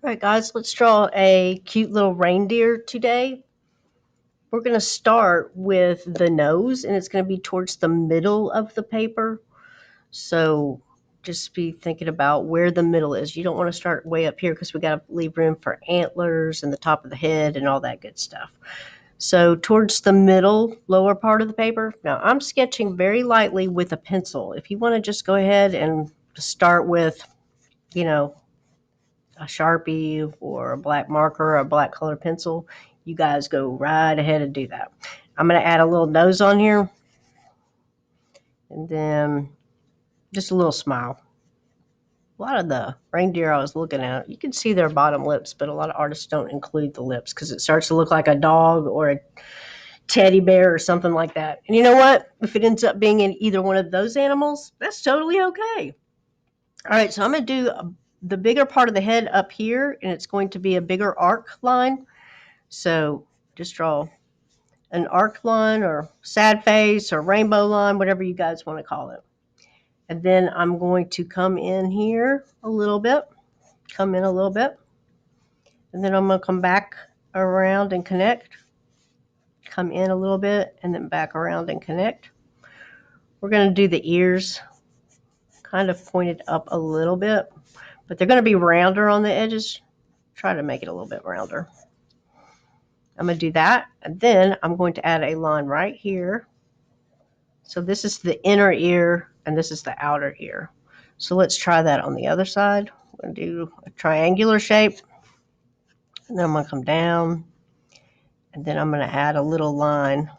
All right, guys, let's draw a cute little reindeer today. We're going to start with the nose, and it's going to be towards the middle of the paper. So just be thinking about where the middle is. You don't want to start way up here because we got to leave room for antlers and the top of the head and all that good stuff. So towards the middle, lower part of the paper. Now I'm sketching very lightly with a pencil. If you want to just go ahead and start with, you know, a Sharpie or a black marker or a black color pencil, you guys go right ahead and do that. I'm going to add a little nose on here and then just a little smile. A lot of the reindeer I was looking at, you can see their bottom lips, but a lot of artists don't include the lips because it starts to look like a dog or a teddy bear or something like that. And you know what? If it ends up being in either one of those animals, that's totally okay. All right, so I'm going to do the bigger part of the head up here, and it's going to be a bigger arc line. So just draw an arc line or sad face or rainbow line, whatever you guys want to call it. And then I'm going to come in here a little bit, come in a little bit. And then I'm going to come back around and connect, come in a little bit, and then back around and connect. We're going to do the ears kind of pointed up a little bit, but they're going to be rounder on the edges. Try to make it a little bit rounder. I'm going to do that, and then I'm going to add a line right here. So this is the inner ear, and this is the outer ear. So let's try that on the other side. I'm going to do a triangular shape, and then I'm going to come down, and then I'm going to add a little line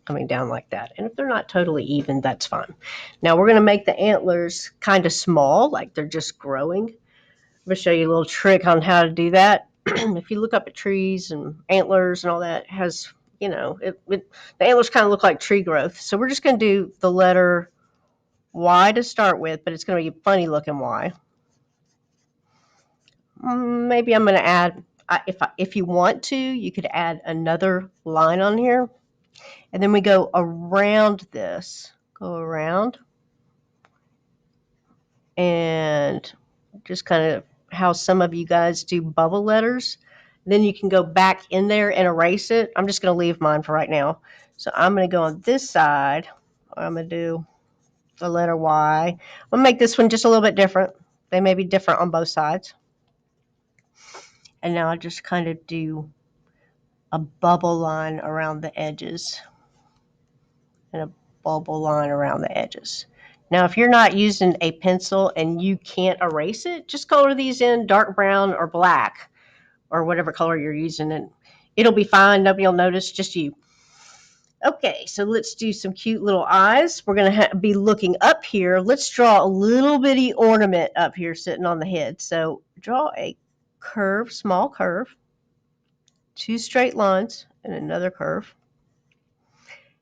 coming down like that. And if they're not totally even, that's fine. Now we're going to make the antlers kind of small, like they're just growing. I'm going to show you a little trick on how to do that. If you look up at trees and antlers and all that, it has, the antlers kind of look like tree growth. So we're just going to do the letter Y to start with, but it's going to be a funny looking Y. Maybe I'm going to add, if you want to, you could add another line on here. And then we go around this, go around, and just kind of how some of you guys do bubble letters. Then you can go back in there and erase it. I'm just going to leave mine for right now. So I'm going to go on this side. I'm going to do the letter Y. I'm going to make this one just a little bit different. They may be different on both sides. And now I just kind of do a bubble line around the edges and a bubble line around the edges. Now, if you're not using a pencil and you can't erase it, just color these in dark brown or black or whatever color you're using, and it'll be fine. Nobody will notice, just you. Okay, so let's do some cute little eyes. We're going to be looking up here. Let's draw a little bitty ornament up here sitting on the head. So draw a curve, small curve, two straight lines, and another curve.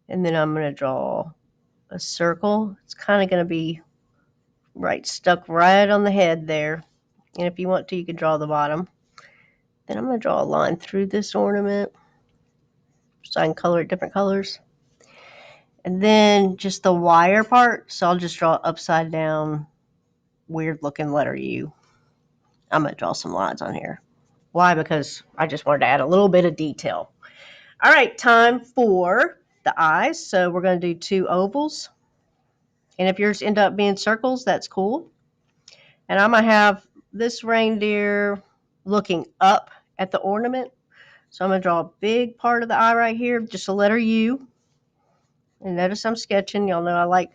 And then I'm going to draw a circle. It's kind of going to be stuck right on the head there. And if you want to, you can draw the bottom. Then I'm going to draw a line through this ornament so I can color it different colors. And then just the wire part, so I'll just draw upside down, weird looking letter U. I'm going to draw some lines on here. Why? Because I just wanted to add a little bit of detail. All right, time for the eyes. So we're going to do two ovals. And if yours end up being circles, that's cool. And I'm going to have this reindeer looking up at the ornament. So I'm going to draw a big part of the eye right here, just a letter U. And notice I'm sketching. Y'all know I like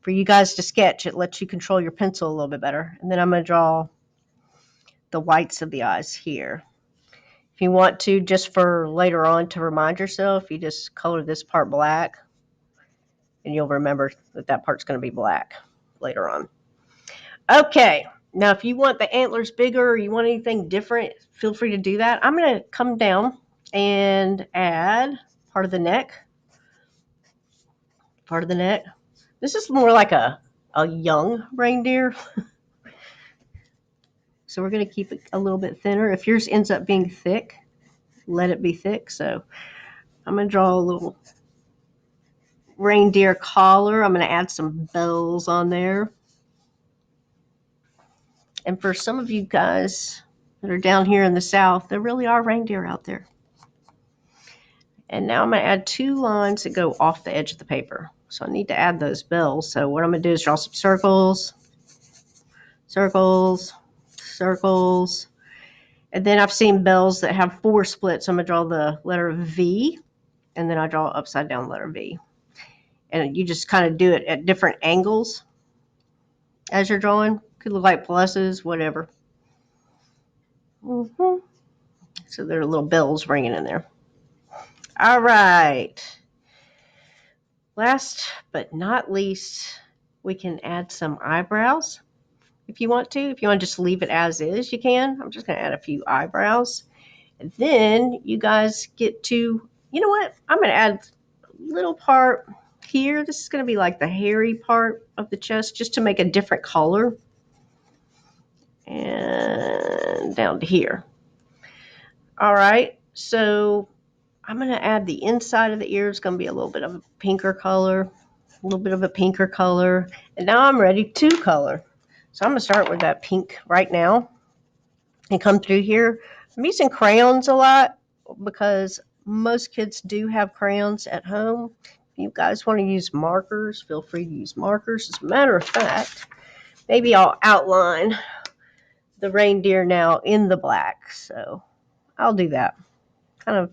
for you guys to sketch. It lets you control your pencil a little bit better. And then I'm going to draw the whites of the eyes here. If you want to, just for later on to remind yourself, you just color this part black. And you'll remember that that part's going to be black later on. Okay. Now, if you want the antlers bigger or you want anything different, feel free to do that. I'm going to come down and add part of the neck. Part of the neck. This is more like a young reindeer. So we're going to keep it a little bit thinner. If yours ends up being thick, let it be thick. So I'm going to draw a little reindeer collar. I'm going to add some bells on there. And for some of you guys, that are down here in the south. There really are reindeer out there. And now I'm going to add 2 lines that go off the edge of the paper. So I need to add those bells. So what I'm going to do is draw some circles, circles, circles. And then I've seen bells that have 4 splits. So I'm going to draw the letter V, and then I draw upside down letter V. And you just kind of do it at different angles as you're drawing. Could look like pluses, whatever. So there are little bells ringing in there. All right. Last but not least, we can add some eyebrows if you want to. If you want to just leave it as is, you can. I'm just going to add a few eyebrows. And then you guys get to, you know what? I'm going to add a little part here. This is going to be like the hairy part of the chest just to make a different color. And down to here. All right. So I'm going to add the inside of the ear. It's going to be a little bit of a pinker color, a little bit of a pinker color. And now I'm ready to color. So I'm going to start with that pink right now and come through here. I'm using crayons a lot because most kids do have crayons at home. If you guys want to use markers, feel free to use markers. As a matter of fact, maybe I'll outline the reindeer now in the black. So I'll do that. Kind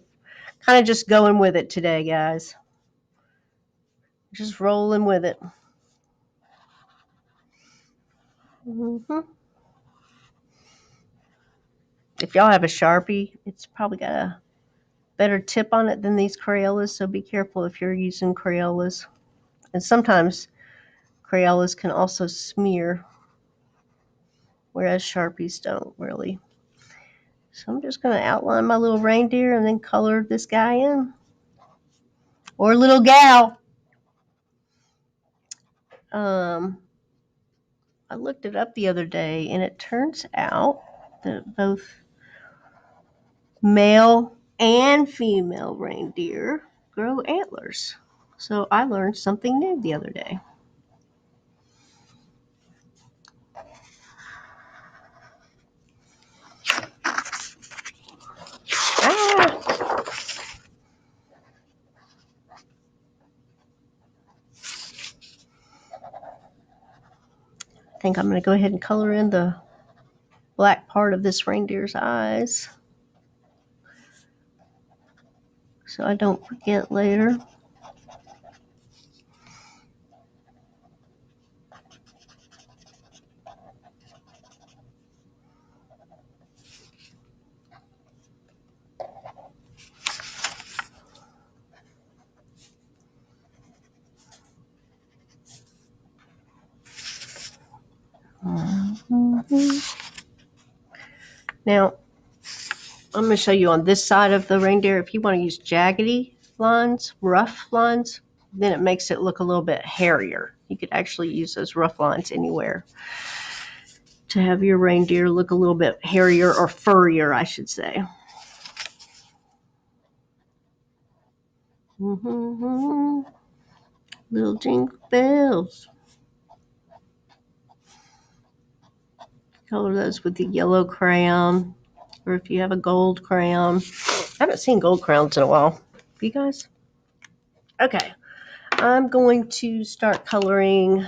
of just going with it today, guys. Just rolling with it. If y'all have a Sharpie, it's probably got a better tip on it than these Crayolas, so be careful if you're using Crayolas. And sometimes Crayolas can also smear, whereas Sharpies don't really. So I'm just going to outline my little reindeer and then color this guy in. Or little gal. I looked it up the other day, and it turns out that both male and female reindeer grow antlers. So I learned something new the other day. I think I'm going to go ahead and color in the black part of this reindeer's eyes so I don't forget later. Now, I'm going to show you on this side of the reindeer. If you want to use jaggedy lines, rough lines, then it makes it look a little bit hairier. You could actually use those rough lines anywhere to have your reindeer look a little bit hairier or furrier, I should say. Little jingle bells. Color those with the yellow crayon, or if you have a gold crayon. I haven't seen gold crayons in a while. You guys? Okay. I'm going to start coloring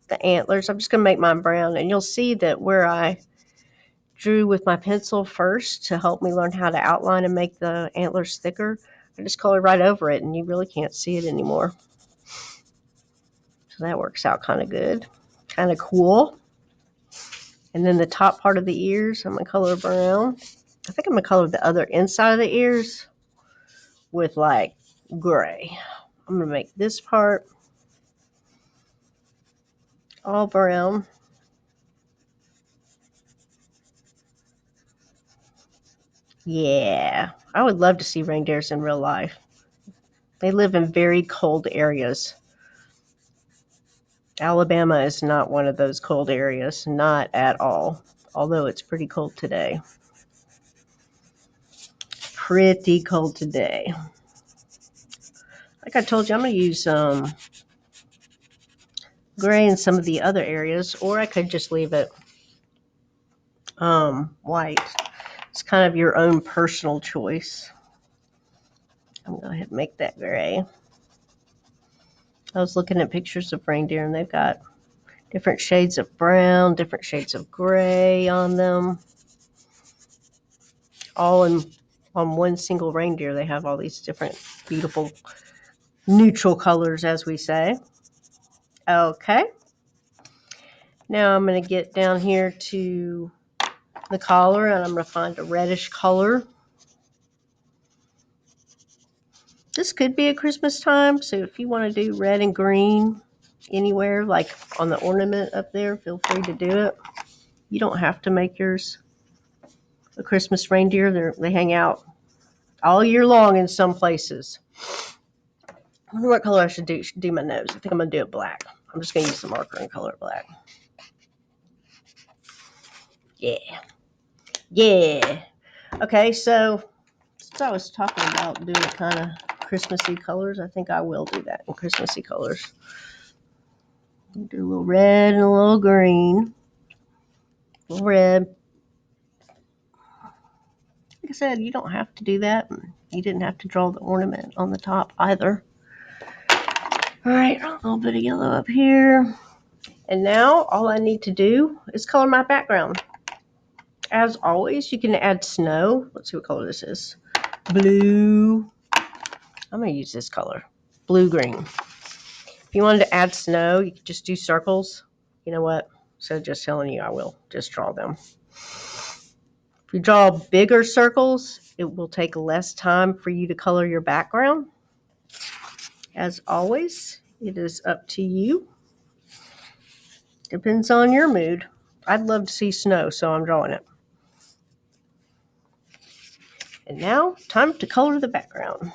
the antlers. I'm just going to make mine brown, and you'll see that where I drew with my pencil first to help me learn how to outline and make the antlers thicker, I just colored right over it, and you really can't see it anymore. So that works out kind of good, kind of cool. And then the top part of the ears, I'm going to color brown. I think I'm going to color the other inside of the ears with like gray. I'm going to make this part all brown. Yeah, I would love to see reindeers in real life. They live in very cold areas. Alabama is not one of those cold areas, not at all, although it's pretty cold today. Pretty cold today. Like I told you, I'm going to use gray in some of the other areas, or I could just leave it white. It's kind of your own personal choice. I'm going to go ahead and make that gray. I was looking at pictures of reindeer, and they've got different shades of brown, different shades of gray on them. All on one single reindeer, they have all these different beautiful neutral colors, as we say. Okay. Now I'm going to get down here to the collar, and I'm going to find a reddish color. This could be a Christmas time, so if you want to do red and green anywhere, like on the ornament up there, feel free to do it. You don't have to make yours a Christmas reindeer. They hang out all year long in some places. I wonder what color I should do. Should do my nose. I think I'm going to do it black. I'm just going to use the marker and color it black. Yeah. Yeah. Okay, so since I was talking about doing kind of Christmassy colors, I think I will do that in Christmassy colors. Do a little red and a little green. A little red. Like I said, you don't have to do that. You didn't have to draw the ornament on the top either. All right, a little bit of yellow up here. And now all I need to do is color my background. As always, you can add snow. Let's see what color this is. Blue. I'm going to use this color. Blue-green. If you wanted to add snow, you could just do circles. You know what? So just telling you, I will just draw them. If you draw bigger circles, it will take less time for you to color your background. As always, it is up to you. Depends on your mood. I'd love to see snow, so I'm drawing it. And now, time to color the background.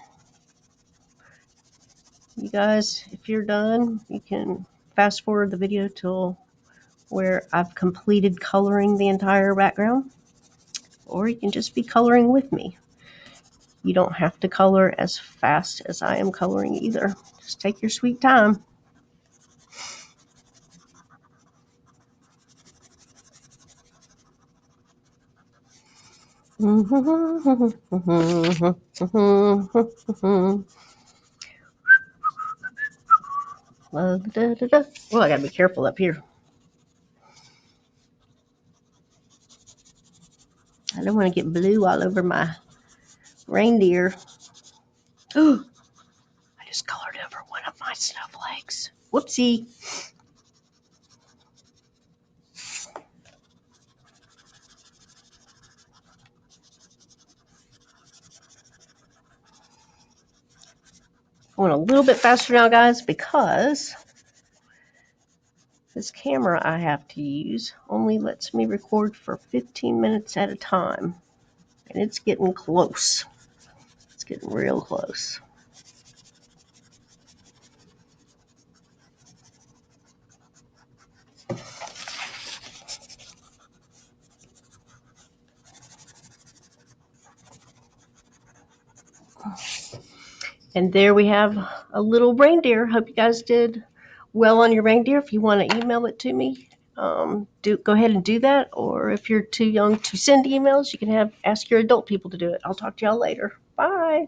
You guys, if you're done, you can fast forward the video till where I've completed coloring the entire background, or you can just be coloring with me. You don't have to color as fast as I am coloring either. Just take your sweet time. Oh, I gotta be careful up here. I don't want to get blue all over my reindeer. Oh, I just colored over one of my snowflakes. Whoopsie. I went a little bit faster now, guys, because this camera I have to use only lets me record for 15 minutes at a time. And it's getting close. It's getting real close. And there we have a little reindeer. Hope you guys did well on your reindeer. If you want to email it to me, go ahead and do that. Or if you're too young to send emails, you can ask your adult people to do it. I'll talk to y'all later. Bye.